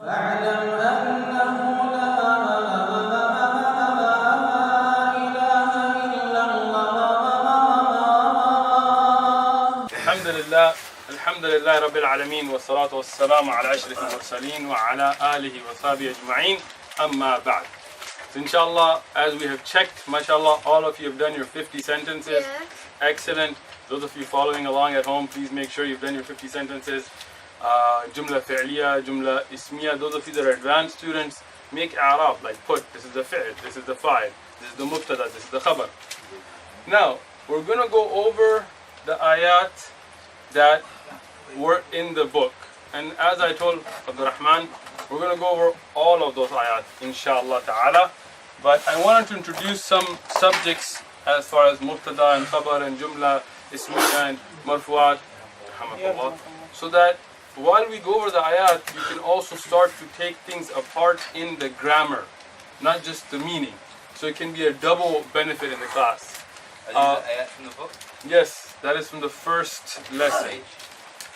فاعلم أنه لا إله إلا الله. الحمد لله رب العالمين والصلاة والسلام على أشرف المرسلين وعلى آله وصحبه أجمعين أما بعد. So inshallah, as we have checked, mashallah, all of you have done your 50 sentences. Yes. Excellent. Those of you following along at home, please make sure you've done your 50 sentences. Jumla fi'liya, jumla ismiya. Those of you that are advanced students, make i'rab, like put, this is the fi'l, this is the fa'il, this is the mubtada, this is the khabar. Now, we're going to go over the ayat that were in the book. And as I told Abdul Rahman, we're going to go over all of those ayat, inshallah ta'ala. But I wanted to introduce some subjects as far as mubtada and khabar and jumla, ismiya and marfu'at, so that while we go over the ayat, you can also start to take things apart in the grammar, not just the meaning. So it can be a double benefit in the class. Are these ayat from the book? Yes, that is from the first lesson.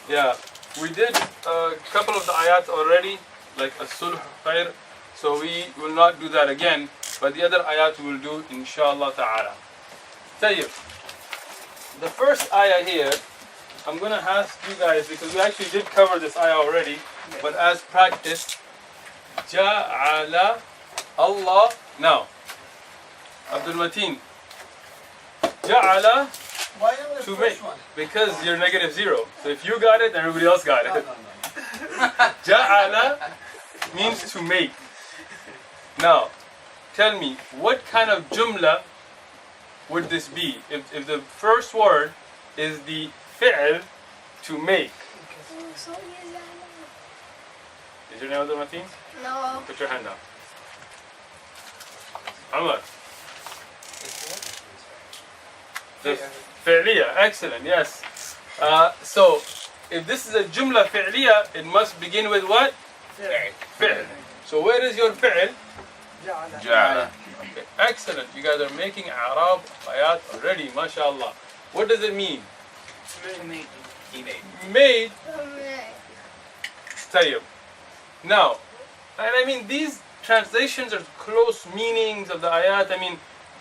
Yeah, we did a couple of the ayat already, like as-sulh khair, so we will not do that again, but the other ayat we will do inshallah ta'ala. Tayyib. The first ayah here, I'm going to ask you guys, because we actually did cover this ayah already, but as practice, Ja'ala Allah. Now, Abdul Mateen, Ja'ala, Why not the to first make, one? because you're -0. So if you got it, then everybody else got it. No. Ja'ala means to make. Now, tell me, what kind of jumla would this be? If the first word is the fi'l, to make. Is your name Abdul Mateen? No. Put your hand down. Amar. The fi'liya, excellent, yes. So, if this is a jumla fi'liya, it must begin with what? Fi'l. So where is your fi'l? Ja'ala. Okay, excellent. You guys are making Arab ayat already, mashallah. What does it mean? He made. Made. Tayyib. Now, and I mean these translations are close meanings of the ayat. I mean,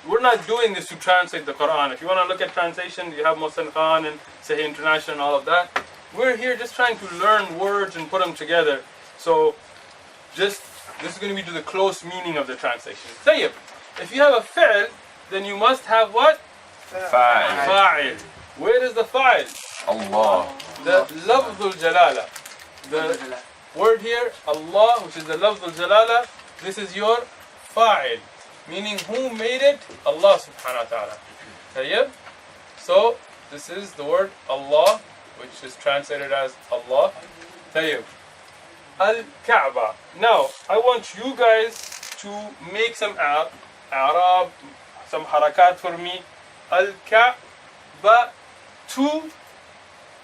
we're not doing this to translate the Quran. If you want to look at translations, you have Mohsen Khan and Sahih International and all of that. We're here just trying to learn words and put them together. So, this is going to be to the close meaning of the translation. Tayyib. If you have a fi'l, then you must have what? Fa'il. Fa'il. Where is the fa'il? Allah. The lafzul jalala. The word here, Allah, which is the lafzul jalala, this is your fa'il. Meaning who made it? Allah subhanahu wa ta'ala. Tayyib. So, this is the word Allah, which is translated as Allah. Tayyib. Al-Kaaba. Now, I want you guys to make some Arab, some harakat for me. Al-Kaaba. Two.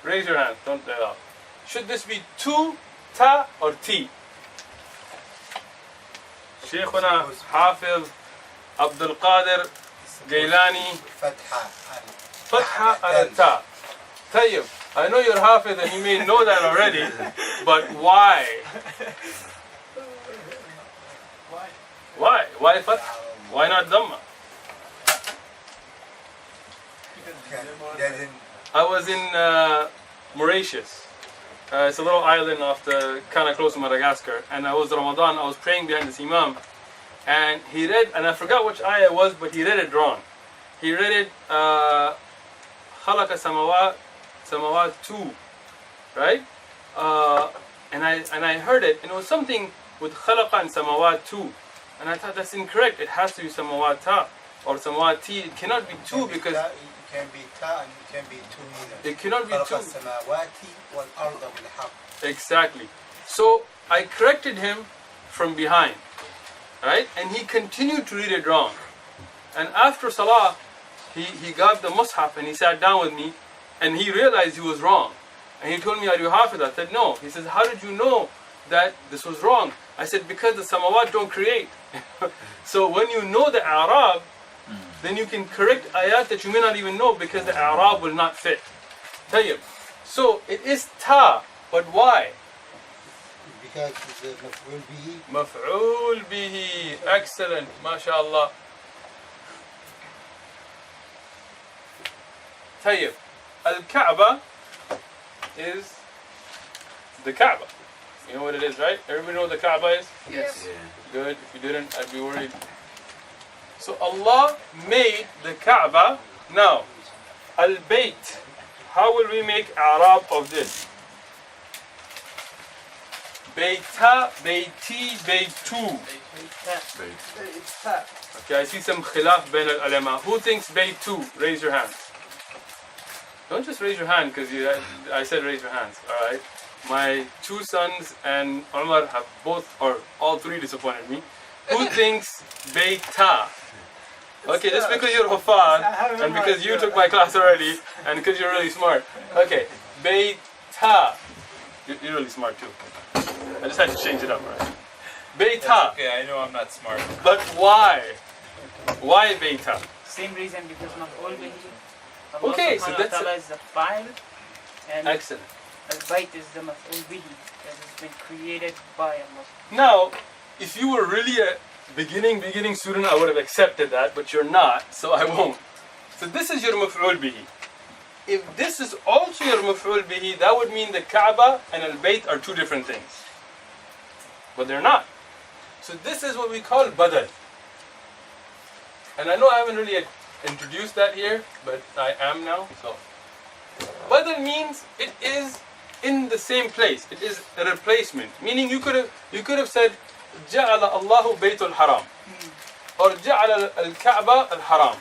Raise your hand. Don't let out. Should this be two, ta, or ti? Shaykhuna Hafiz Abdul Qadir Gailani. Fatha al-ta. Tayyib. I know you're Hafiz and you may know that already, but why? Why? Why Fatha? Why not Dhamma? I was in Mauritius. It's a little island off the kind of close to Madagascar, and I was Ramadan. I was praying behind this Imam, and he read, and I forgot which ayah it was, but he read it wrong. He read it Khalaqa samawat 2, right? And I heard it, and it was something with Khalaqa and samawat 2, and I thought that's incorrect. It has to be samawat ta or samawat ti. It cannot be 2 because it can be ta and it can be two either. it cannot be 2. خلق السماوات والأرض بالحق. Exactly. So I corrected him from behind, right? And he continued to read it wrong. And after Salah, he got the mushaf and he sat down with me, and he realized he was wrong. And he told me, "Are you Hafiz?" I said, "No." He says, "How did you know that this was wrong?" I said, "Because the samawat don't create." So when you know the Arab, then you can correct ayat that you may not even know, because the Arab will not fit. Tayyib. So it is ta, but why? because it's مفعول به. مفعول به. Excellent. MashaAllah. طيب. Al-Kaaba is the Kaaba. You know what it is, right? Everybody know what the Kaaba is? Yes. Good. If you didn't, I'd be worried. So Allah made the Kaaba. Now, Al-Bayt. How will we make Arab of this? Bayta, Bayti, Baytu. Okay, I see some khilaf bain al-ulama. Who thinks Baytu? Raise your hand. Don't just raise your hand because I said raise your hands. All right. My two sons and Umar have both or all three disappointed me. Who thinks Bayta? Okay, just because you're Hufad and because you took my class already and because you're really smart. Okay, Bayta. You're really smart too. I just had to change it up, right? Bayta. Okay, I know I'm not smart. But why? Why Bayta? Same reason, because maf'ul bihi. Okay, so that's Allah is the fa'il, and excellent. al-bayt is the maf'ul bihi, because it's been created by Allah. Now, if you were really a beginning student, I would have accepted that, but you're not, so I won't. So this is your maf'ul bihi. If this is also your maf'ul bihi, that would mean the Kaaba and al-Bayt are two different things. But they're not. So this is what we call badal. And I know I haven't really introduced that here, but I am now. So badal means it is in the same place. It is a replacement. Meaning you could have said جعل الله بيت الحرام or جعل الكعبة الحرام.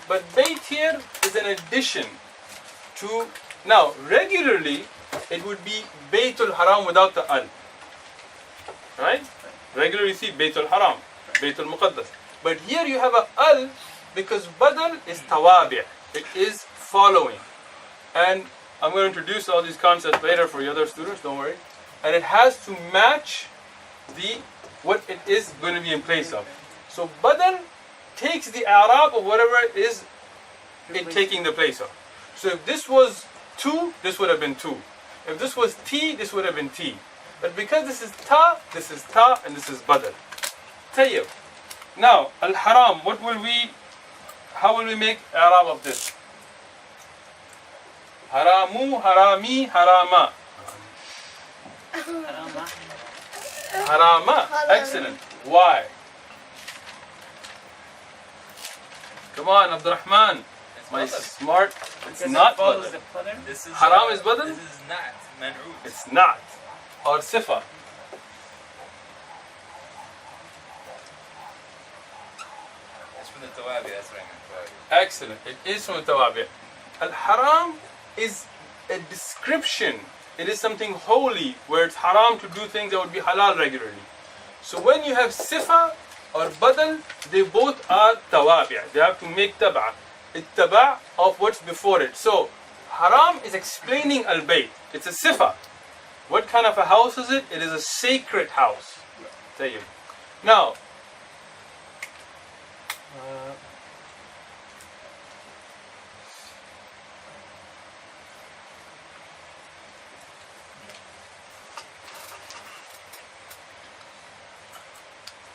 But Bayt here is an addition to. Now regularly it would be Baytul Haram without the al. Right? Regularly you see Baytul Haram, Baytul Muqaddas. But here you have a al because badal is tawabi'. It is following. And I'm going to introduce all these concepts later for the other students, don't worry. And it has to match what it is going to be in place of. So badal takes the i'rab of whatever it is it taking the place of. So if this was 2, this would have been 2. If this was t, this would have been t. But because this is ta, and this is badal. Tayyib. Now, al-haram, how will we make i'rab of this? Haramu, harami, harama. Harama. Excellent. Why? Come on, Abdurrahman. My smart. It's not badal. This is Haram is badal? This is not man'ud. It's not. Or sifa. It's from the tawabi, that's what I meant. Tawabi. Excellent. It is from the tawabi'. Al-haram is a description. It is something holy where it's haram to do things that would be halal regularly. So when you have sifa or badal, they both are tawabi'. They have to make tab'a. Ittaba' of what's before it. So haram is explaining al-bayt. It's a sifa. What kind of a house is it? It is a sacred house. Tayyib. Now,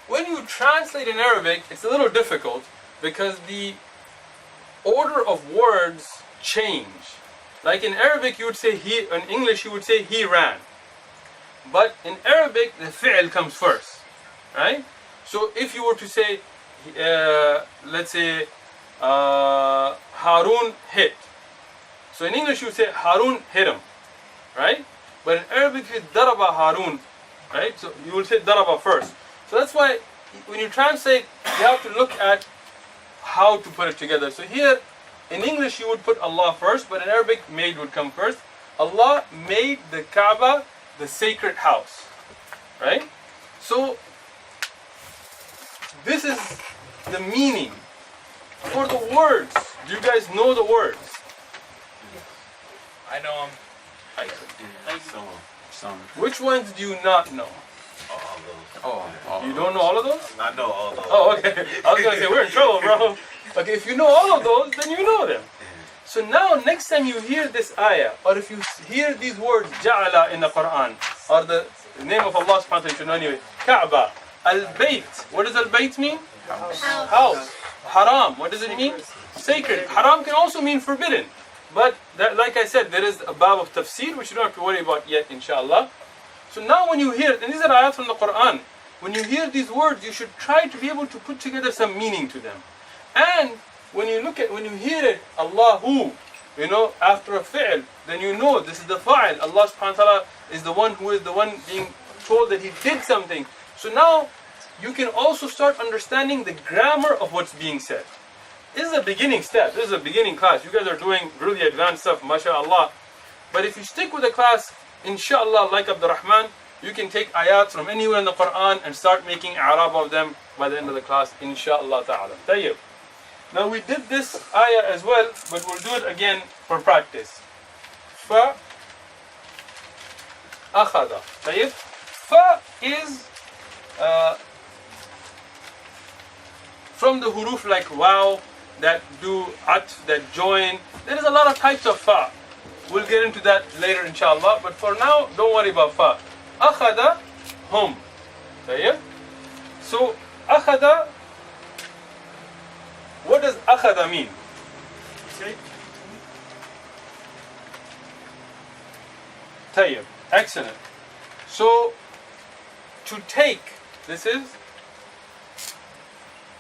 when you translate in Arabic, it's a little difficult because the order of words change. Like in Arabic, you would say he. In English, you would say he ran. But in Arabic, the fi'l comes first, right? So if you were to say, let's say, Harun hit. So in English, you would say Harun hit him, right? But in Arabic, it's daraba Harun, right? So you would say daraba first. So that's why when you translate, you have to look at how to put it together. So here, in English, you would put Allah first, but in Arabic, made would come first. Allah made the Kaaba the sacred house, right? So this is the meaning. For the words, do you guys know the words? I know him. Some. Which ones do you not know? Oh, You don't know all of those? I know all those. Oh, okay. I was gonna say we're in trouble, bro. Okay, if you know all of those, then you know them. So now, next time you hear this ayah, or if you hear these words, ja'ala in the Quran, or the The name of Allah subhanahu wa ta'ala, you should know anyway. Kaaba. Al-Bayt. What does Al-Bayt mean? House. Haram. What does it mean? Sacred. Haram can also mean forbidden. But that, like I said, there is a bab of tafsir which you don't have to worry about yet, inshallah. So now when you hear, and these are ayat from the Quran, when you hear these words, you should try to be able to put together some meaning to them. And when you hear it, Allahu, after a fi'l, then you know this is the fa'il. Allah subhanahu wa ta'ala is the one who is the one being told that he did something. So now you can also start understanding the grammar of what's being said. This is a beginning step. This is a beginning class. You guys are doing really advanced stuff, mashallah. But if you stick with the class, inshallah, like Abdurrahman, you can take ayats from anywhere in the Quran and start making i'rab of them by the end of the class, inshallah ta'ala. Tayyib. Now we did this ayah as well, but we'll do it again for practice. Fa akhada. Tayyib. Fa is from the huruf like wow, that do atf, that join. There is a lot of types of fa. We'll get into that later inshallah, but for now don't worry about fa. Akhada, hum. Tayyib. So akhada, what does akhada mean? Tayyib. Excellent. So to take, this is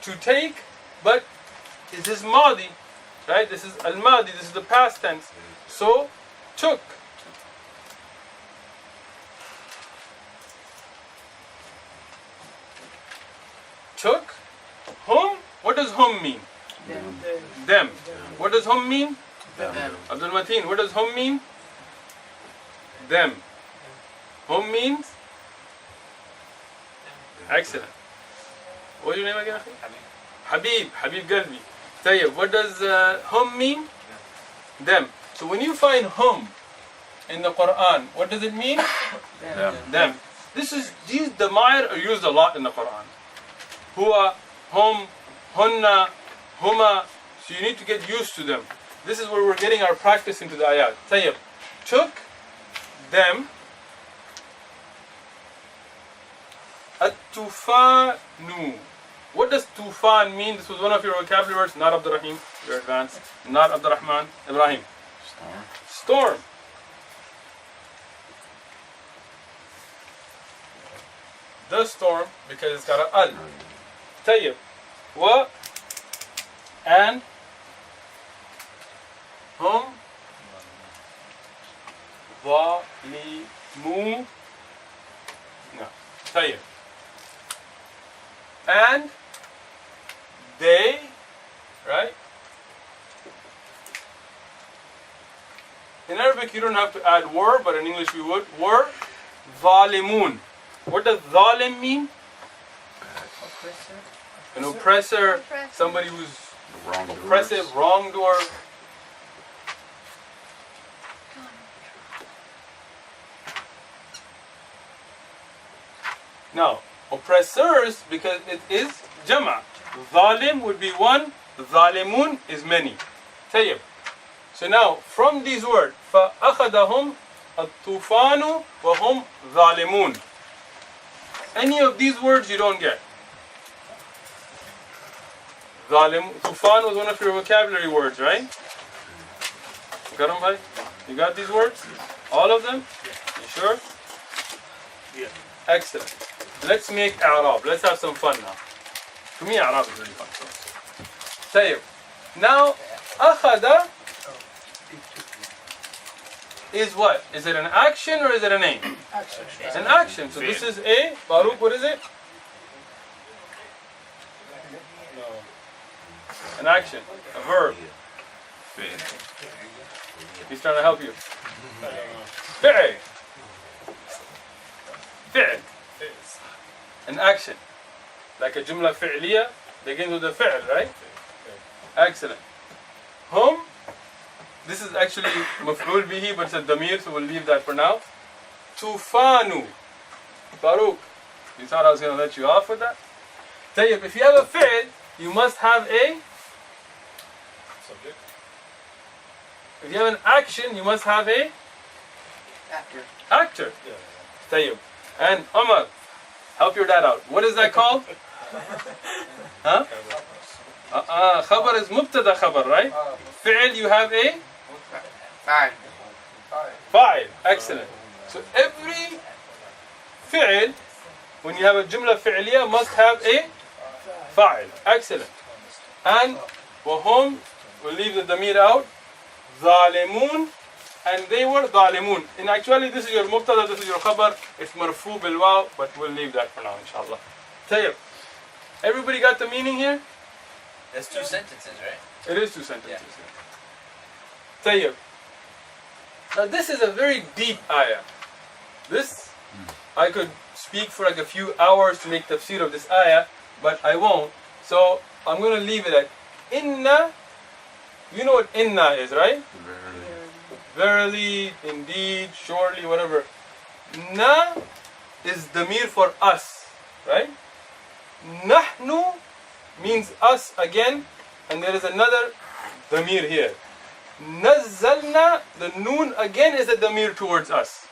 to take, but it is madi, right? This is al-madi, this is the past tense. So took. Took. Hum. What does hum mean? Them. What does hum mean? Them. Abdul Mateen, what does hum mean? Them. Hum means? Excellent. What is your name again? Habib. Habib Galbi. Tayyib. What does hum mean? Them. So when you find hum in the Quran, what does it mean? Them. These dama'ir are used a lot in the Quran. Huwa, hum, hunna, huma. So you need to get used to them. This is where we're getting our practice into the ayat. Tayyib. Took them. At-tufanu. What does tufan mean? This was one of your vocabulary words. Not Abdurrahim. You're advanced. Not Abdurrahman. Ibrahim. Storm. The storm, because it's got an al. Tayyib. Wa and hum zalimun. No. Tayyib. And they, right? In Arabic you don't have to add were, but in English we would. Were zalimun. What does zalim mean? An oppressor, somebody who's oppressive, wrongdoer. Now, oppressors, because it is jama. Zalim would be one, zalimun is many. Tayyib. So now, from these words, فَأَخَذَهُمْ الطُّوفَانُ وَهُمْ ظَالِمُونَ. Any of these words you don't get. Zalim, Tufan was one of your vocabulary words, right? Got them, bhai? You got these words? All of them? You sure? Yeah. Excellent. Let's make i'rab. Let's have some fun now. To me, i'rab is really fun. Tayyib. Now, akhada is what? Is it an action or is it a name? Action. It's an action. So this is a, Baruch, what is it? No. An action. A verb. He's trying to help you. Fi'l. Fi'l. An action. Like a jumla fi'liya, begins with the fi'l, right? Excellent. Hum. This is actually maf'ul bihi, but it's a damir, so we'll leave that for now. Tufanu. Baruch. You thought I was going to let you off with that? Tayyib, if you have a fi'l, you must have a Subject. If you have an action, you must have a Actor. actor. Yeah. Tayyib. And Omar, help your dad out. What is that called? Huh? Khabar is mubtada khabar, right? Fi'l, you have a fa'il. Excellent. So every fi'l, when you have a jumla fi'liya, must have a fa'il. Excellent. And wahum, we'll leave the damir out. Zalimun, and they were zalimun. In actuality, this is your mubtada, this is your khabar. It's marfu bil waw, but we'll leave that for now, inshallah. Tayyib. Everybody got the meaning here? That's 2 sentences, right? It is 2 sentences. Tayyib. Now this is a very deep ayah. This, I could speak for like a few hours to make tafsir of this ayah, but I won't. So I'm going to leave it at inna. You know what inna is, right? Verily, indeed, surely, whatever. Na is damir for us, right? Nahnu means us again, and there is another damir here. Nazzalna, the noon again is a damir towards us.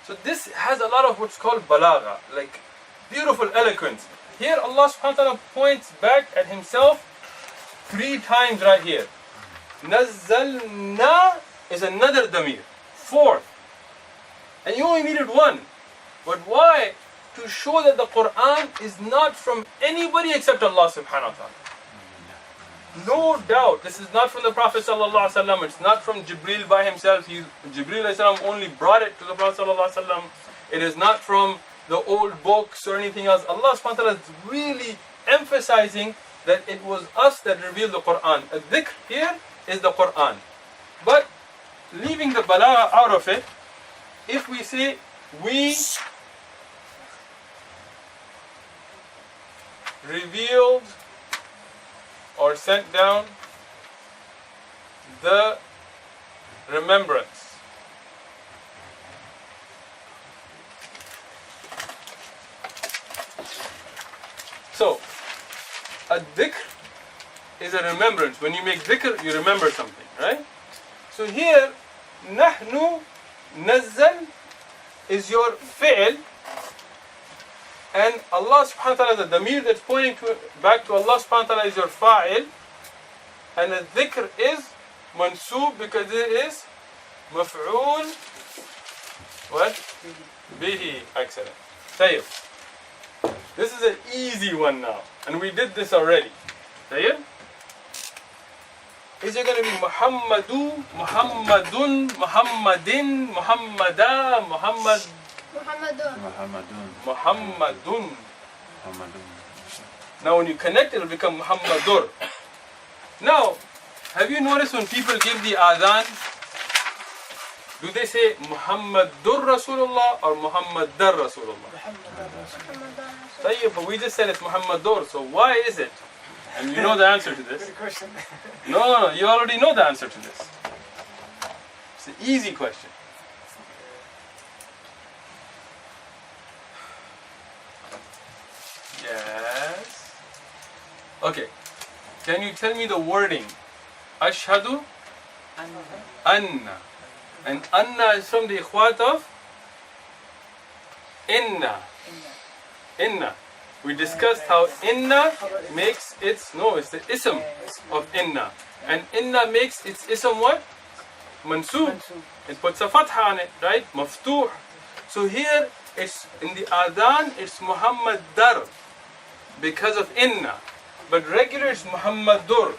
So this has a lot of what's called balagha, like beautiful eloquence. Here Allah subhanahu wa ta'ala points back at himself 3 times right here. Nazzalna is another damir, 4th. And you only needed 1. But why? To show that the Quran is not from anybody except Allah subhanahu wa ta'ala. No doubt, this is not from the Prophet sallallahu alaihi wasallam. It's not from Jibril by himself. Jibril alayhi salam only brought it to the Prophet sallallahu alaihi wasallam. It is not from the old books or anything else. Allah subhanahu wa ta'ala is really emphasizing that it was us that revealed the Quran. A dhikr here is the Quran. But leaving the balagha out of it, if we say we revealed or sent down the remembrance. So, a dhikr is a remembrance. When you make dhikr, you remember something, right? So here, nahnu nazzal is your fi'l, and Allah subhanahu wa ta'ala, the damir that's pointing back to Allah subhanahu wa ta'ala is your fa'il, and the dhikr is mansoob because it is maf'ool what? Bihi. Excellent. Tayyib. This is an easy one now, and we did this already. Tayyib? Is it going to be Muhammadu, Muhammadun, Muhammadin, Muhammada, Muhammad? Muhammadun. Now when you connect it will become Muhammadur. Now, have you noticed when people give the adhan, do they say Muhammadur Rasulullah or Muhammadar Rasulullah? But we just said it's Muhammadur, so why is it? And you know the answer to this. No, you already know the answer to this. It's an easy question. Yes. Okay. Can you tell me the wording? Ashhadu anna. And anna is from the ikhwat of inna. Inna. We discussed how inna makes it's the ism of inna. And inna makes its ism what? Mansoob. It puts a fatha on it, right? Maftuh. So here it's in the adhan, it's Muhammad Dar because of inna. But regular it's Muhammadur.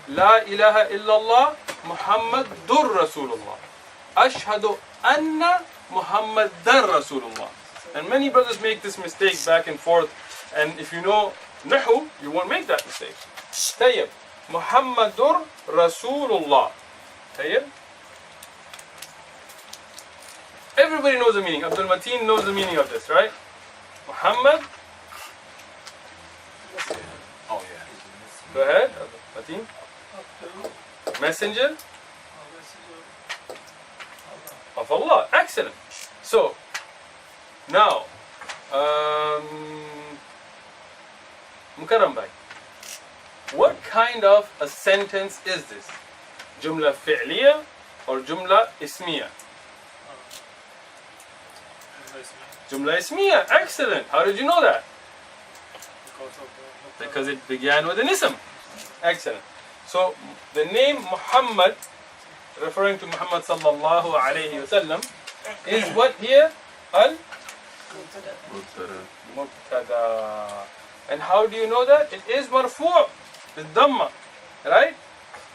La ilaha illallah Muhammadur Rasulullah. Ashhadu anna Muhammadar Rasulullah. And many brothers make this mistake back and forth. And if you know Nahu, you won't make that mistake. Tayyib. Muhammadur Rasulullah. Tayyib. Everybody knows the meaning. Abdul Mateen knows the meaning of this, right? Muhammad. Oh yeah. Go ahead, Abdul Mateen. Messenger of Allah. Excellent. So, now, Mukarram bhai, what kind of a sentence is this? Jumla fi'liya or jumla ismiya? Jumla ismiya. Excellent. How did you know that? Because it began with an ism. Excellent. So the name Muhammad, referring to Muhammad sallallahu alayhi wasallam, is what here? Al-Mubtada. And how do you know that? It is marfu' with dhamma. Right?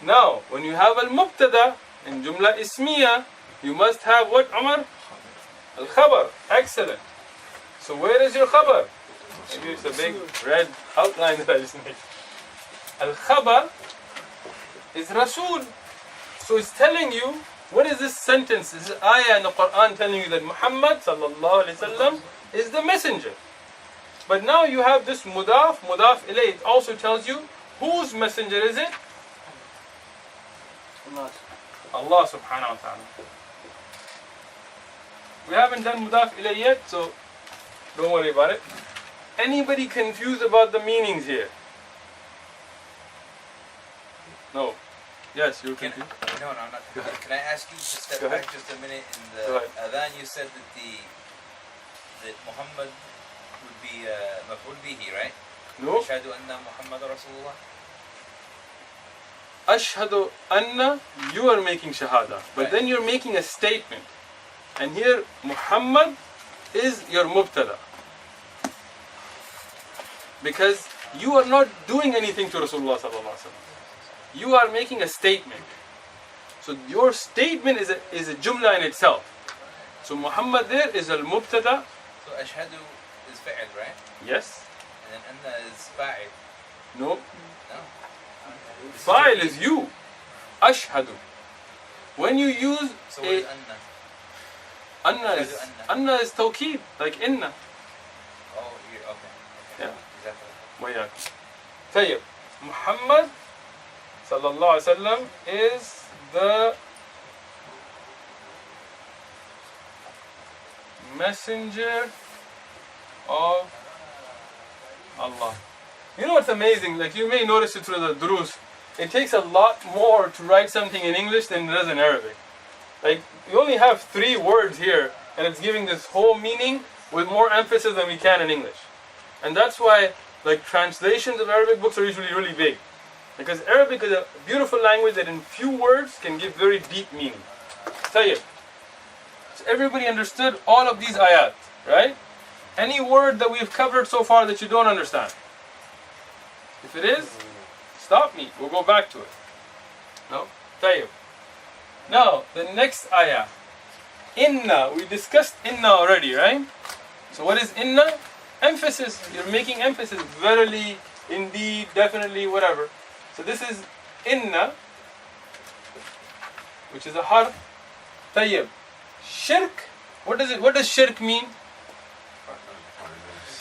Now, when you have al-Mubtada in Jumla ismiya, you must have what, Umar? Al-Khabar. Excellent. So where is your Khabar? Maybe it's a big red outline that I just made. Al-Khabar is Rasul. So it's telling you, what is this sentence, this ayah in the Quran telling you that Muhammad sallallahu alayhi wasallam is the messenger. But now you have this mudaf ilayh. It also tells you whose messenger is it? Allah subhanahu wa ta'ala. We haven't done mudaf ilayh yet, so don't worry about it. Anybody confused about the meanings here? No. Yes, you're confused. No, I'm not. Can I ask you to step Go ahead. back just a minute? In Go the ahead. adhan, you said that Muhammad would be maf'ul bihi, right? No. Ashhadu anna Muhammad Rasulullah. Ashhadu anna, you are making shahada. But Right. then you're making a statement. And here, Muhammad is your mubtada. Because you are not doing anything to Rasulullah sallallahu alaihi wasallam. You are making a statement. So your statement is a jumla in itself. So Muhammad there is al-mubtada. So ashhadu is fa'il, right? Yes. And then anna is fa'il. No. No. Fa'il is you. Ashhadu. When you use So what is anna? anna is tawkeed, like inna. Oh, you're okay. Yeah. Exactly. وياك. طيب. Muhammad sallallahu alaihi wasallam is the messenger of Allah. You know what's amazing? Like you may notice it through the durus. It takes a lot more to write something in English than it does in Arabic. Like you only have 3 words here, and it's giving this whole meaning with more emphasis than we can in English. And that's why like translations of Arabic books are usually really big. Because Arabic is a beautiful language that in few words can give very deep meaning. Tayyib. So everybody understood all of these ayat, right? Any word that we've covered so far that you don't understand? If it is, stop me. We'll go back to it. No? Tayyib. Now, the next ayah. Inna. We discussed inna already, right? So what is inna? Emphasis. You're making emphasis. Verily, indeed, definitely, whatever. So this is inna, which is a harf. Tayyib. Shirk. What does shirk mean?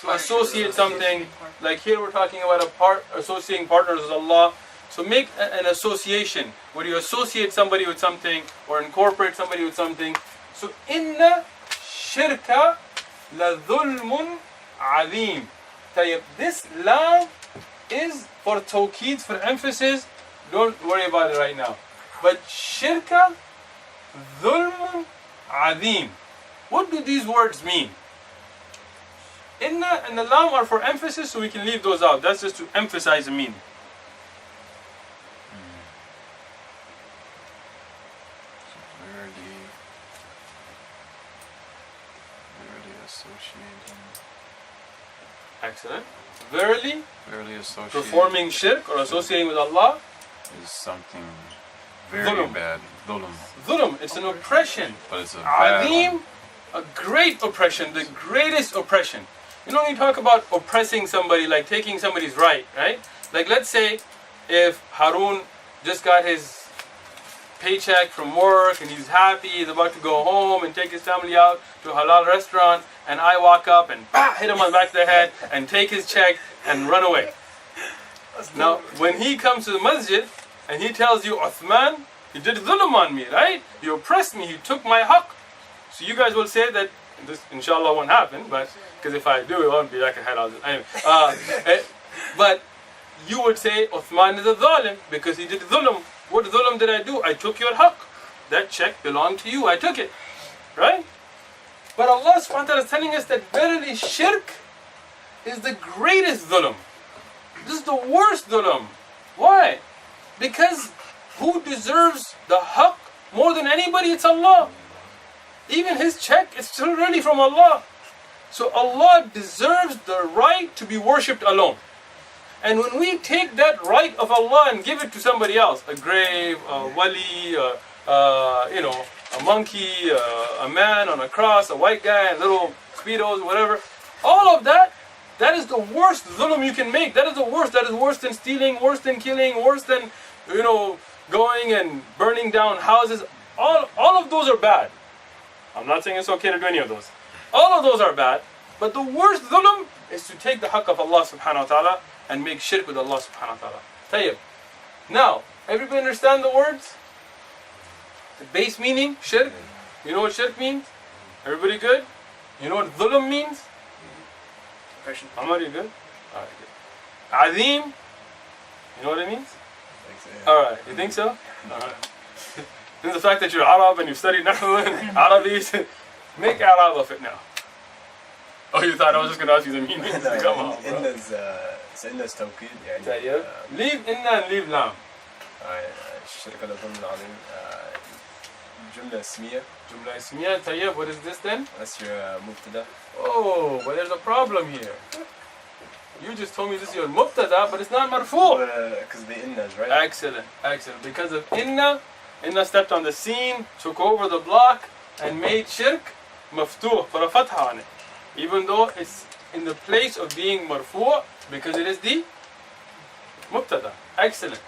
To associate something. Like here we're talking about associating partners with Allah. So make an association where you associate somebody with something or incorporate somebody with something. So inna shirka la dhulmun azim. Tayyib. This lam is for tawkeed, for emphasis. Don't worry about it right now. But shirka dhulmun azim. What do these words mean? Inna and the lam are for emphasis, so we can leave those out. That's just to emphasize the meaning. Excellent. Verily, performing shirk or associating with Allah is something very Dhulm. bad. Dhulm. Dhulm, it's an oppression. But it's a bad Azim, one. a great oppression, the greatest oppression. You know when you talk about oppressing somebody, like taking somebody's right? Like let's say if Harun just got his paycheck from work and he's happy, he's about to go home and take his family out to a halal restaurant, and I walk up and hit him on the back of the head and take his check and run away. Now, when he comes to the masjid and he tells you, Uthman, you did dhulm on me, right? You oppressed me, you took my haqq. So you guys will say that this inshallah won't happen, but because if I do, it won't be like a head. Anyway, but you would say Uthman is a zalim because he did dhulm. What dhulm did I do? I took your haqq. That check belonged to you. I took it, right? But Allah subhanahu wa ta'ala is telling us that verily shirk is the greatest dhulm. This is the worst dhulm. Why? Because who deserves the haqq more than anybody? It's Allah. Even his check is still really from Allah. So Allah deserves the right to be worshipped alone. And when we take that right of Allah and give it to somebody else, a grave, a wali, a monkey, a man on a cross, a white guy, little speedos, whatever, all of that, that is the worst dhulm you can make. That is the worst. That is worse than stealing, worse than killing, worse than, going and burning down houses. All of those are bad. I'm not saying it's okay to do any of those. All of those are bad. But the worst dhulm is to take the haqq of Allah subhanahu wa ta'ala and make shirk with Allah subhanahu wa ta'ala. Tayyib. Now, everybody understand the words? The base meaning, shirk. You know what shirk means? Everybody good? You know what dhulm means? Amar, you good? Alright, good. Azim, you know what it means? Alright, you think so? Alright. Then the fact that you're Arab and you studied Nahu and Arabi, make Arab of it now. Oh, you thought I was just going to ask you the meaning? Come on, bro. إن's توكيد يعني طيب. Leave inna and leave lam. الشركة الظلم العظيم جملة اسمية. جملة اسمية. طيب, what is this then? That's your مبتدأ. Oh, but there's a problem here. You just told me this is your mubtada, but it's not marfu'. Because the inna's, right? Excellent, excellent. Because of inna stepped on the scene, took over the block, and made shirk maftuh, put a fatha on it. Even though it's in the place of being marfu' because it is the mubtada. Excellent.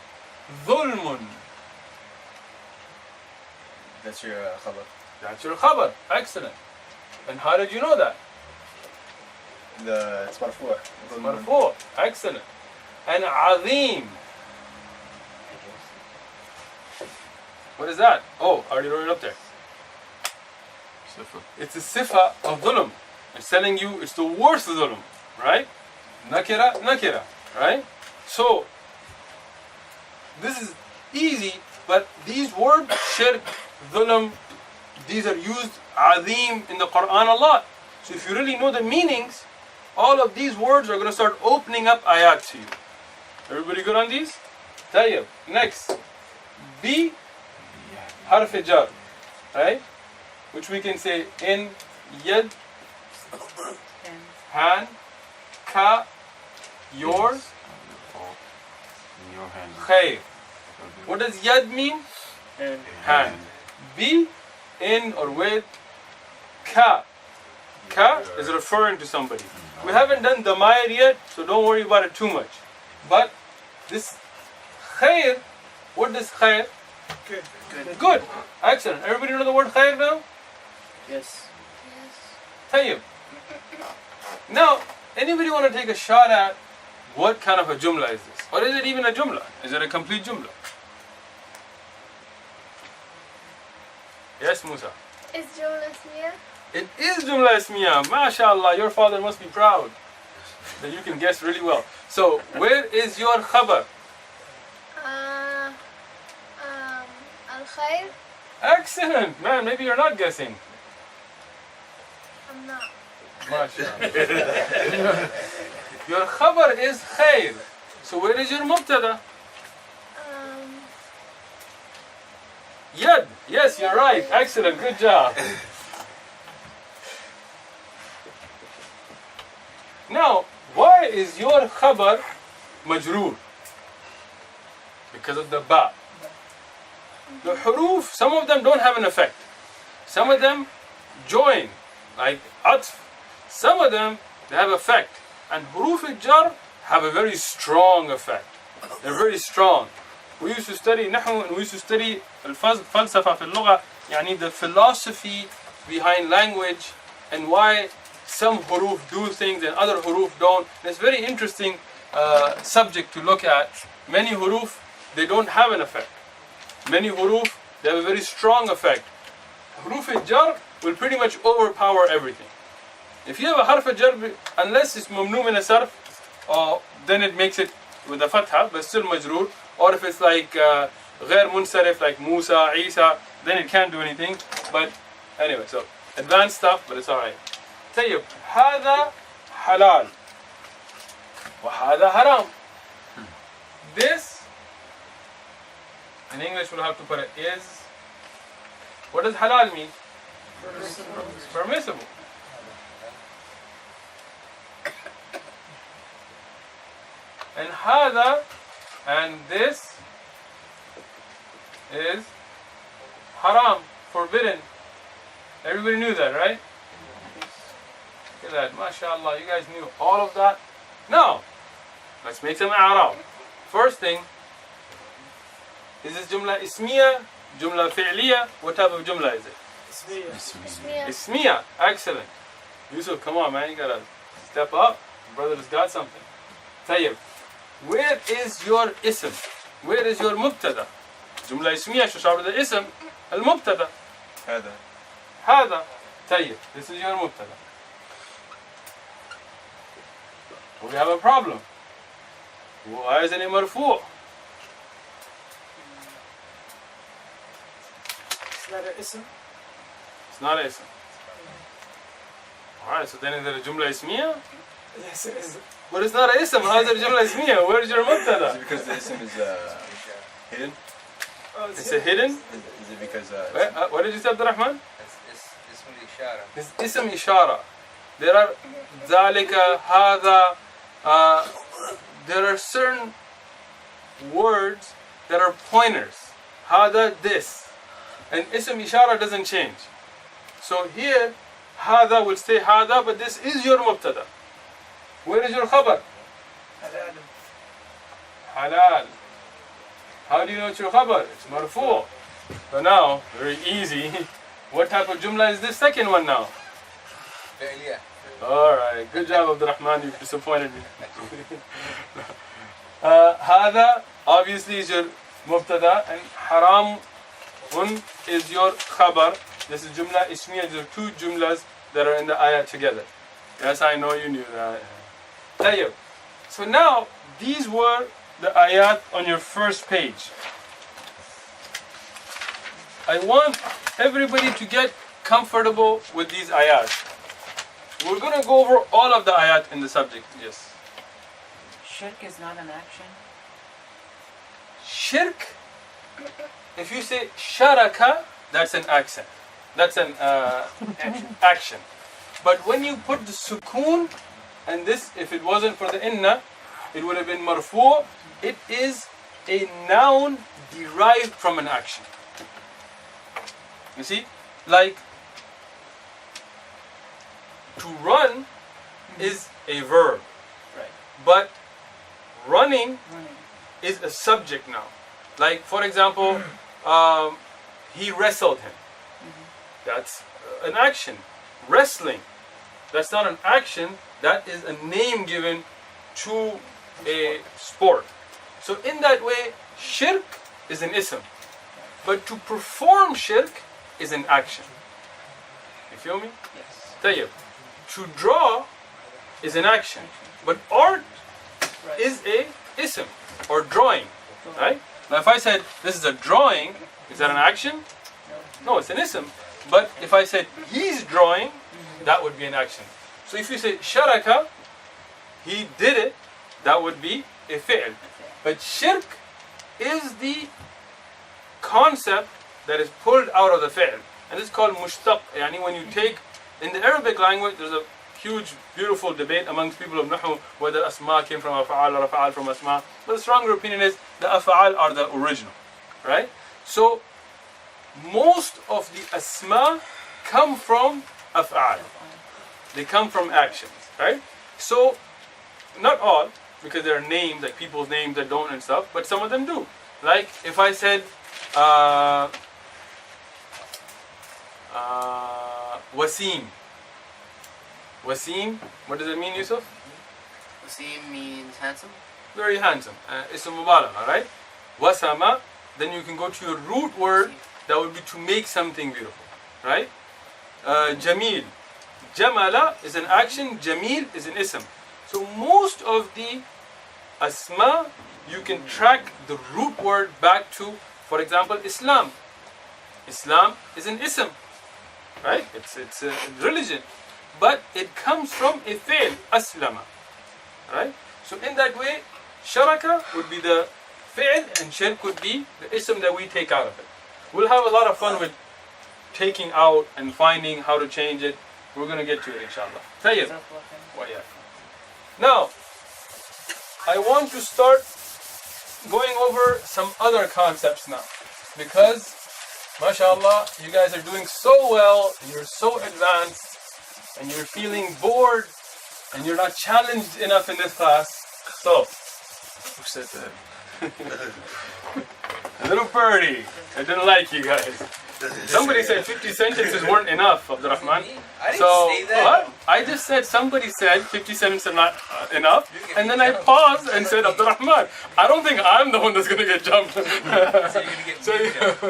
Dhulmun. That's your khabar. That's your khabar. Excellent. And how did you know that? It's marfu'. It's marfu'. Excellent. And azim. What is that? Oh, I already wrote it up there. Sifa. It's a sifa of dhulm. It's telling you it's the worst dhulm, right? Nakira, right? So, this is easy, but these words, shirk, dhulm, these are used azim in the Quran a lot. So if you really know the meanings, all of these words are going to start opening up ayat to you. Everybody good on these? Tayyib. Next. B, harf jar, right? Which we can say in, yad, hand, ka, yours, In your hand. khair. What does yad mean? Hand. B, in or with. Ka. Ka is referring to somebody. We haven't done damair yet, so don't worry about it too much. But this khair, what does khair? Good. Excellent. Everybody know the word khair now? Yes. Tayyib. Now, anybody want to take a shot at what kind of a jumla is this? Or is it even a jumla? Is it a complete jumla? Yes, Musa. Is Jumla Ismiya? It is jumla ismiya. MashaAllah, your father must be proud that you can guess really well. So, where is your khabar? Al-Khair? Excellent. Man, maybe you're not guessing. I'm not. MashaAllah. Your khabar is khair. So, where is your mubtada? Yad. Yes, you're right. Excellent. Good job. Now, why is your khabar majroor? Because of the ba. The huruf, some of them don't have an effect. Some of them join, like atf. Some of them, they have effect. And huruf al-jar have a very strong effect. They're very strong. We used to study nahu and we used to study al-falsafa fil lugha, yani the philosophy behind language and why some huruf do things and other huruf don't. And it's a very interesting subject to look at. Many huruf, they don't have an effect. Many huruf, they have a very strong effect. Huruf al-jar will pretty much overpower everything. If you have a harf al-jar, unless it's mamnu min as-sarf, then it makes it with a fatha, but still majroor. Or if it's like ghair munsarif, like Musa, Isa, then it can't do anything. But anyway, so advanced stuff, but it's alright. طيب هذا حلال وهذا haram. This in English we'll have to put it is. What does halal mean? Permissible. And hada and this is haram, forbidden. Everybody knew that, right? Look at that, mashallah, you guys knew all of that. Now, let's make some a'rab. First thing, is this jumla ismiya, jumla fi'liya? What type of jumla is it? Ismiya. Excellent. Yusuf, come on, man, you gotta step up. Brother has got something. Tayyib. Where is your ism? Where is your mubtada? جملة اسمية شو شعب الاسم المبتدا هذا طيب. This is your مبتدا. We have a problem. Why isn't it مرفوع? It's not an ism. It's not an ism. Alright, so then is it a جملة اسمية? Yes, it is. But it's not an ism. How is it a جملة اسمية? Where's your Is مبتدا? it because the ism is hidden? Oh, It's a hidden? Is it because What did you say, Abdurrahman? اسم الإشارة. It's اسم إشارة. There are ذلك هذا. There are certain words that are pointers. هذا this. And اسم إشارة doesn't change. So here هذا will stay هذا, but this is your مبتدا. Where is your خبر? halal. How do you know it's your khabar? It's marfu'. So now, very easy. What type of jumla is this second one now? فعلية. Alright, good job Abdurrahman, you've disappointed me. هذا obviously is your mubtada and haram is your khabar. This is jumla ismiya. These are two jumlas that are in the ayat together. Yes, I know you knew that. Tayyib. So now, these were the ayat on your first page. I want everybody to get comfortable with these ayat. We're going to go over all of the ayat in the subject. Yes. Shirk is not an action. Shirk, if you say sharaka, that's an accent. That's an action. But when you put the sukoon, and this, if it wasn't for the inna, it would have been marfu'. It is a noun derived from an action. You see? Like, to run is a verb. Right. But running Running. is a subject now. Like, for example, he wrestled him. That's an action. Wrestling, that's not an action, that is a name given to a sport. So in that way, shirk is an ism. But to perform shirk is an action. You feel me? Yes. Tayyib. To draw is an action. But art Right. is a ism, or drawing. Right? Now if I said, this is a drawing, is that an action? No, it's an ism. But if I said, he's drawing, that would be an action. So if you say, sharaka, he did it, that would be a fi'l. But shirk is the concept that is pulled out of the fi'l. And this is called mushtaq. Yani when you take, in the Arabic language, there's a huge, beautiful debate amongst people of Nahu whether asma came from afa'al or afa'al from asma. But the stronger opinion is the afa'al are the original. Right? So, most of the asma come from af'al. They come from actions, right? So, not all, because there are names, like people's names that don't and stuff, but some of them do. Like, if I said, Wasim. Wasim, what does it mean, Yusuf? Wasim means handsome. Very handsome. It's a mubalagha, right? Wasama, then you can go to your root word, that would be to make something beautiful, right? Jamil. Jamala is an action, Jamil is an ism. So most of the asma, you can track the root word back to, for example, Islam. Islam is an ism. right? It's a religion, but it comes from a fi'l, aslama, right? So in that way, sharaka would be the fi'l and shirk would be the ism that we take out of it. We'll have a lot of fun with taking out and finding how to change it. We're going to get to it inshallah. Tayyib. Well, yeah. Now, I want to start going over some other concepts now, because mashallah, you guys are doing so well, and you're so advanced, and you're feeling bored, and you're not challenged enough in this class. So, Who said that? a little birdie, I didn't like you guys. Somebody said 50 sentences weren't enough, Abdurrahman. I didn't So, say that. what? I just said somebody said 50 sentences are not enough, and then I paused and said, Abdurrahman, I don't think I'm the one that's going to get jumped. So you're gonna get So me you- jumped.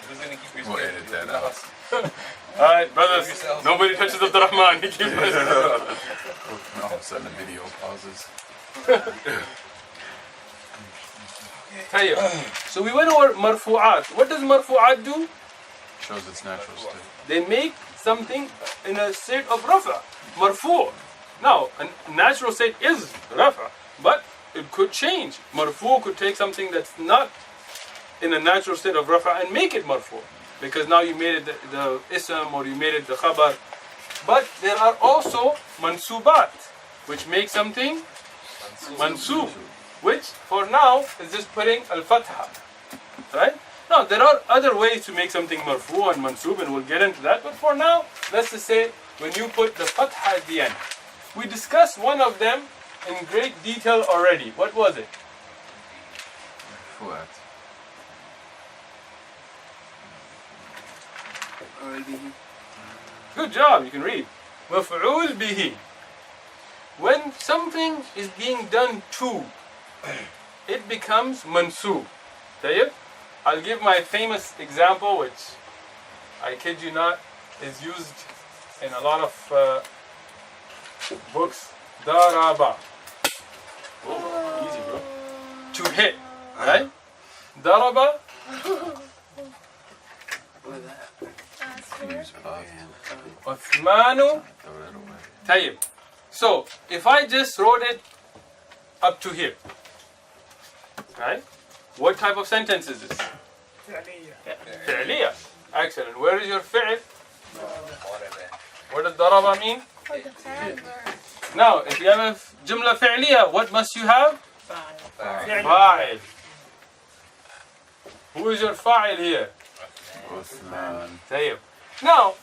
Who's gonna keep your We'll schedule? edit that out. Alright, brothers, nobody touches Abdurrahman. He keeps messing up. All of a sudden the video pauses. Tayyib. So we went over marfu'at. What does marfu'at do? Shows its natural state. They make something in a state of rafa, marfu'. Now, a natural state is rafa, but it could change. Marfu' could take something that's not in a natural state of rafa and make it marfu', because now you made it the ism or you made it the khabar. But there are also mansubat, which make something mansub, which for now is just putting al-fatha, right? Now there are other ways to make something marfu and mansub, and we'll get into that, but for now, let's just say when you put the fatha at the end. We discussed one of them in great detail already. What was it? Fuat. Good job, you can read. Maf'ul bihi. When something is being done to, it becomes mansub. Tayyib? I'll give my famous example, which I kid you not, is used in a lot of books. Daraba. Oh, easy, bro. To hit, right? Daraba. Use pause. Uthmanu. Throw that away. Tayyib. So, if I just wrote it up to here, right? What type of sentence is this? Fi'liya. Excellent. Where is your fi'l? What does daraba mean? Now, if you have a jumla fi'liya, what must you have? Fa'il. Who is your fa'il here? Uthman. Tayyib. Now,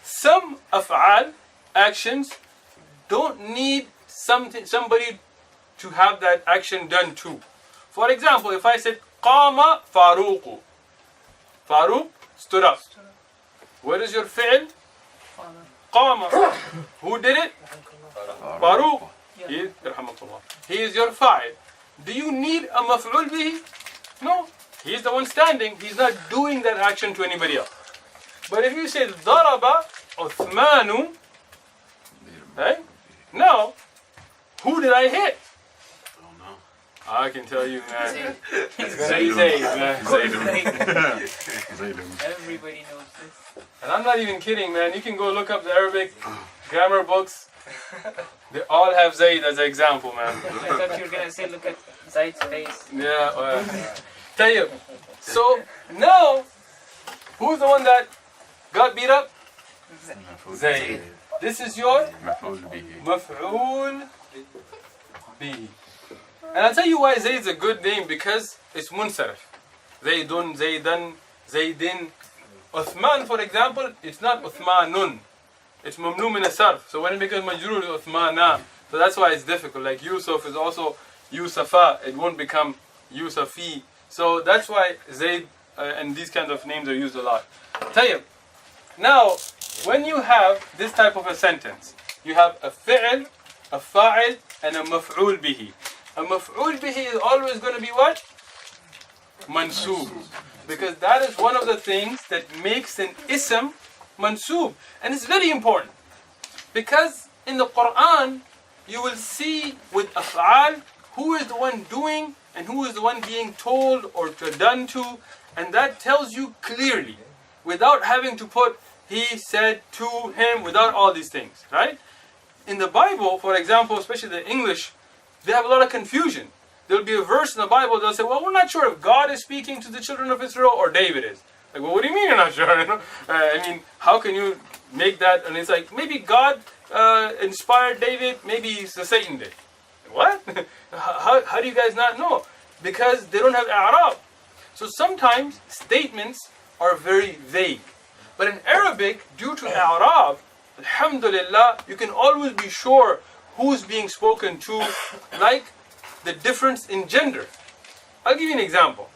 some af'al, actions, don't need somebody to have that action done to. For example, if I said qama Faruq, Faruq stood up. Where is your fi'l? Qama. Who did it? Faruq. He is your fa'il. Do you need a maf'ul bihi? No. He's the one standing. He's not doing that action to anybody else. But if you say daraba Uthmanu, right? Now, who did I hit? I don't know. I can tell you, man. Zayd, Zayd, man. Zaydun. Everybody knows this. And I'm not even kidding, man. You can go look up the Arabic grammar books. They all have Zayd as an example, man. I thought you were gonna say, look at Zaid's face. Yeah. Tayyib. So now, who's the one that got beat up? Zayd. This is your Maf'ul bihi. maf'ul bihi. And I'll tell you why Zayd is a good name, because it's munsarif. Zaydun, Zaydan, Zaydin. Uthman, for example, it's not Uthmanun. It's mamnu min as-sarf. So when it becomes majroor, it's Uthmana. So that's why it's difficult. Like Yusuf is also Yusafa. It won't become Yusafi. So that's why Zayd and these kinds of names are used a lot. Tayyib. Now, when you have this type of a sentence, you have a fi'l, a fa'il, and a maf'ul bihi. A maf'ul bihi is always going to be what? Mansub. Because that is one of the things that makes an ism mansub. And it's very important. Because in the Quran, you will see with af'al who is the one doing and who is the one being told or done to. And that tells you clearly, without having to put he said to him, without all these things, right? In the Bible, for example, especially the English, they have a lot of confusion. There'll be a verse in the Bible, they'll say, well, we're not sure if God is speaking to the children of Israel or David is. Like, well, what do you mean you're not sure? You know? I mean, how can you make that? And it's like, maybe God inspired David, maybe Satan did. What? how do you guys not know? Because they don't have Arab. So sometimes statements are very vague. But in Arabic, due to Arab, alhamdulillah, you can always be sure who's being spoken to, like the difference in gender. I'll give you an example.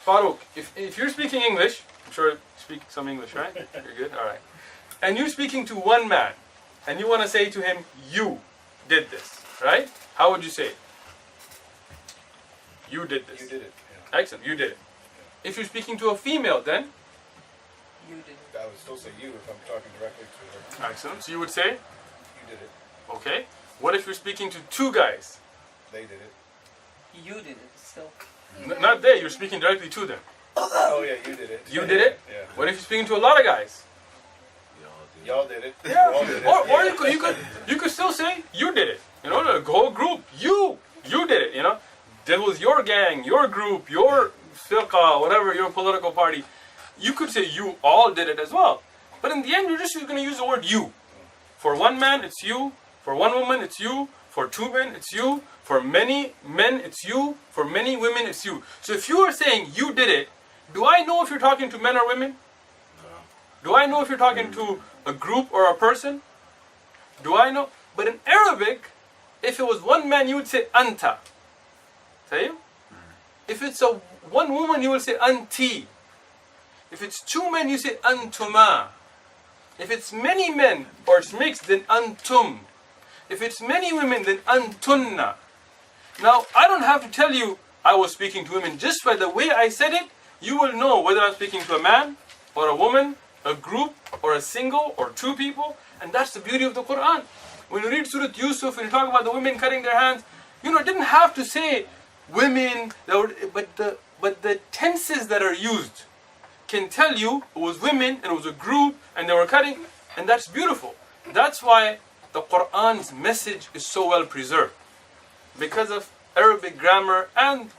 Farooq, if you're speaking English, I'm sure you speak some English, right? You're good? Alright. And you're speaking to one man, and you want to say to him, you did this, right? How would you say it? You did this. You did it. Excellent, you did it. If you're speaking to a female, then? You did it. I would still say you if I'm talking directly to her. Excellent. So you would say? You did it. Okay. What if you're speaking to two guys? They did it. You did it. Still. Not they, you're speaking directly to them. Oh yeah, you did it. You did it? Yeah. What if you're speaking to a lot of guys? Y'all did it. Yeah. You all did it. Or you could still say you did it. You know, the whole group. You did it, you know. That was your gang, your group, your firqa, whatever, your political party. You could say you all did it as well. But in the end, you're just going to use the word you. For one man, it's you. For one woman, it's you. For two men, it's you. For many men, it's you. For many women, it's you. So if you are saying you did it, do I know if you're talking to men or women? Do I know if you're talking to a group or a person? Do I know? But in Arabic, if it was one man, you would say anta. Say? If it's one woman, you will say anti. If it's two men, you say antuma. If it's many men or it's mixed, then antum. If it's many women, then antunna. Now, I don't have to tell you I was speaking to women. Just by the way I said it, you will know whether I'm speaking to a man or a woman, a group or a single or two people. And that's the beauty of the Quran. When you read Surah Yusuf and you talk about the women cutting their hands, it didn't have to say women, but the tenses that are used can tell you it was women and it was a group and they were cutting, and that's beautiful. That's why the Quran's message is so well preserved, because of Arabic grammar, and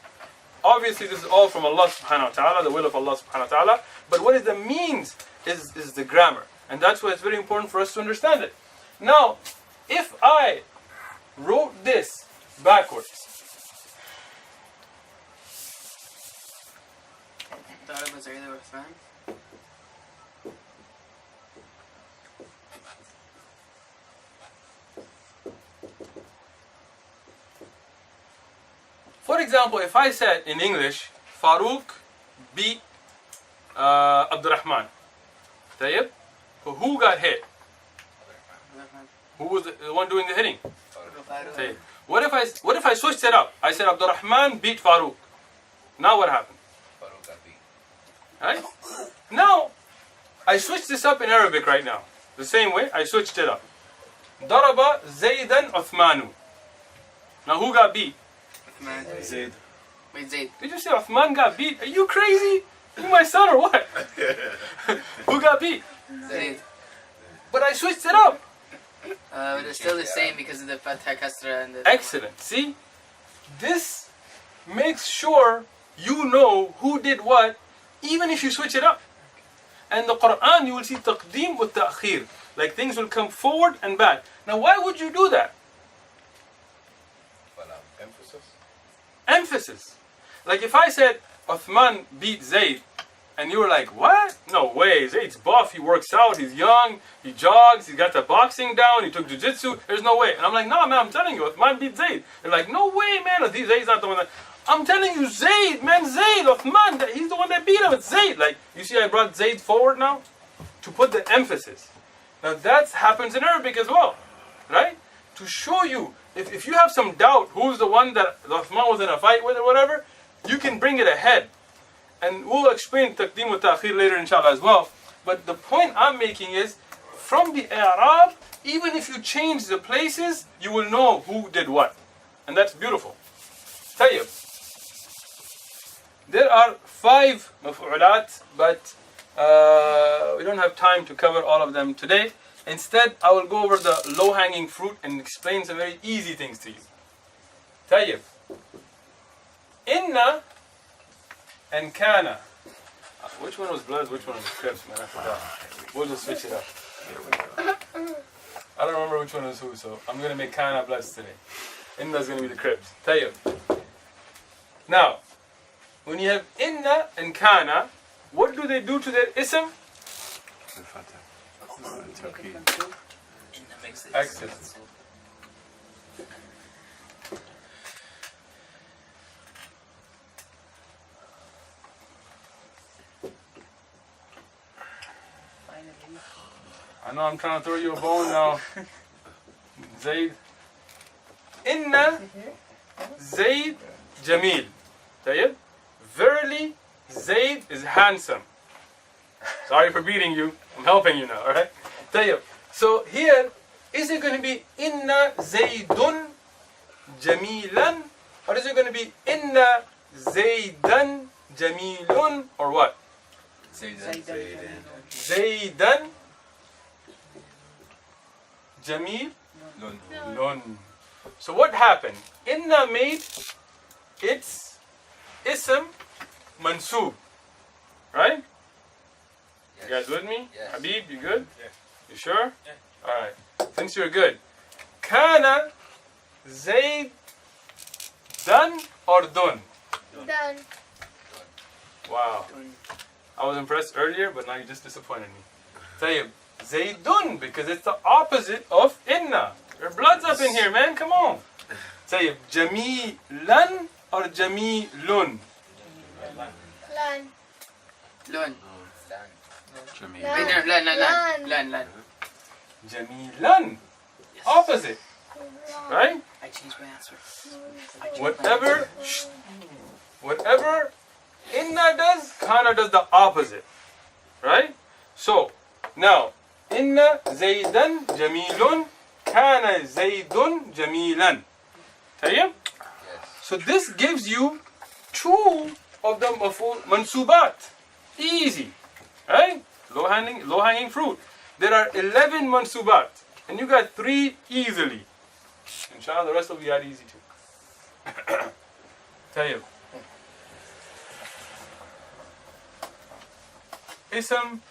obviously this is all from Allah subhanahu wa ta'ala, the will of Allah subhanahu wa ta'ala, but what is the means is the grammar, and that's why it's very important for us to understand it. Now, if I wrote this backwards, Darab was either Uthman. for example, if I said in English, Farooq beat Abdurrahman, Tayyib, who got hit? Who was the one doing the hitting? Tayyib. What if I switched it up? I said Abdurrahman beat Farooq. Now what happened? Farooq got beat. Right? Now, I switched this up in Arabic right now. The same way, I switched it up. Daraba Zaydan Uthmanu. Now who got beat? Uthman. Zayd. Wait, Zayd. Did you say Uthman got beat? Are you crazy? You my son or what? Who got beat? Zayd. But I switched it up. But it's still the same because of the Fatha Kasra and the... Excellent. See? This makes sure you know who did what, even if you switch it up. And the Quran, you will see taqdeem with ta'khir. Like things will come forward and back. Now why would you do that? Emphasis. Emphasis. Like if I said Uthman beat Zayd, and you were like, what? No way, Zayd's buff, he works out, he's young, he jogs, he got the boxing down, he took jiu-jitsu, there's no way. And I'm like, no man, I'm telling you, Uthman beat Zayd. They're like, no way man, Zayd's not the one that... I'm telling you, Zayd, man, Zayd, Uthman, he's the one that beat him, it's Zayd. Like, you see I brought Zayd forward now? To put the emphasis. Now that happens in Arabic as well, right? To show you, if you have some doubt who's the one that Uthman was in a fight with or whatever, you can bring it ahead. And we'll explain taqdeem wa ta'khir later inshallah as well. But the point I'm making is, from the Arab, even if you change the places, you will know who did what. And that's beautiful. Tayyib. There are 5 مفعولات, but we don't have time to cover all of them today. Instead, I will go over the low-hanging fruit and explain some very easy things to you. طيب. Inna and kana. Which one was Bloods? Which one was Crips? Man, I forgot. We'll just switch it up. I don't remember which one was who, so I'm going to make kana Bloods today. Inna's going to be the Crips. طيب. Now, when you have inna and kana, what do they do to their ism? Excellent. I know I'm trying to throw you a bone now. Zayd. Inna Zayd Jamil. طيب. Verily, Zayd is handsome. Sorry for beating you. I'm helping you now, alright? طيب. So here, is it going to be Inna Zaydun Jamilan? Or is it going to be Inna Zaydan Jamilun? Or what? Zaydan Jamil Lun. So what happened? Inna made its ism mansoob. Right? You guys with me? Yes. Habib, you good? Yeah. You sure? Yeah. Alright. Since you're good. Kana Zayd done or done? Done. Wow. I was impressed earlier, but now you just disappointed me. طيب. Zaydun, because it's the opposite of inna. Your blood's up in here, man. Come on. طيب. Jamilan or Jamilun? Lan. Lun. Jamil. Wait, no, Lan. Jamilan. Opposite. Right? I changed my answer. Whatever inna does, kana does the opposite. Right? So, now, inna Zaydan Jamilun, kana Zaydun Jamilan. طيب? So this gives you 2 of the mansubat. Easy. Right? Low-hanging fruit. There are 11 mansubat. And you got 3 easily. Inshallah, the rest will be that easy too. طيب. Ism,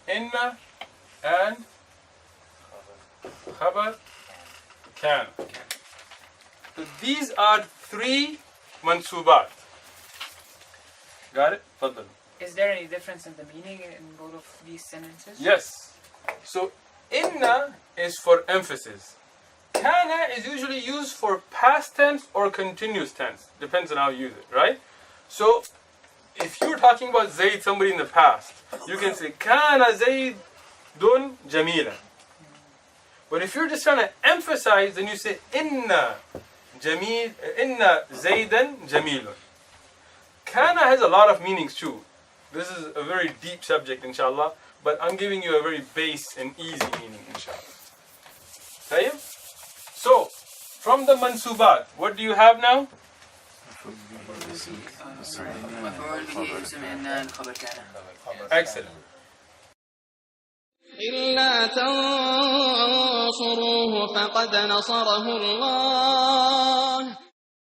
inna, and khabar, can. So these are 3 mansubat. Got it? Faddal. Is there any difference in the meaning in both of these sentences? Yes. So inna is for emphasis. Kana is usually used for past tense or continuous tense. Depends on how you use it, right? So if you're talking about Zayd, somebody in the past, you can say Kana Zaydun Jamila. But if you're just trying to emphasize, then you say Inna Zaydan Jamilun. Kana has a lot of meanings too. This is a very deep subject, inshallah, but I'm giving you a very base and easy meaning, inshallah. طيب? So, from the mansubat, what do you have now? Excellent. إلا تنصروه فقد نصره الله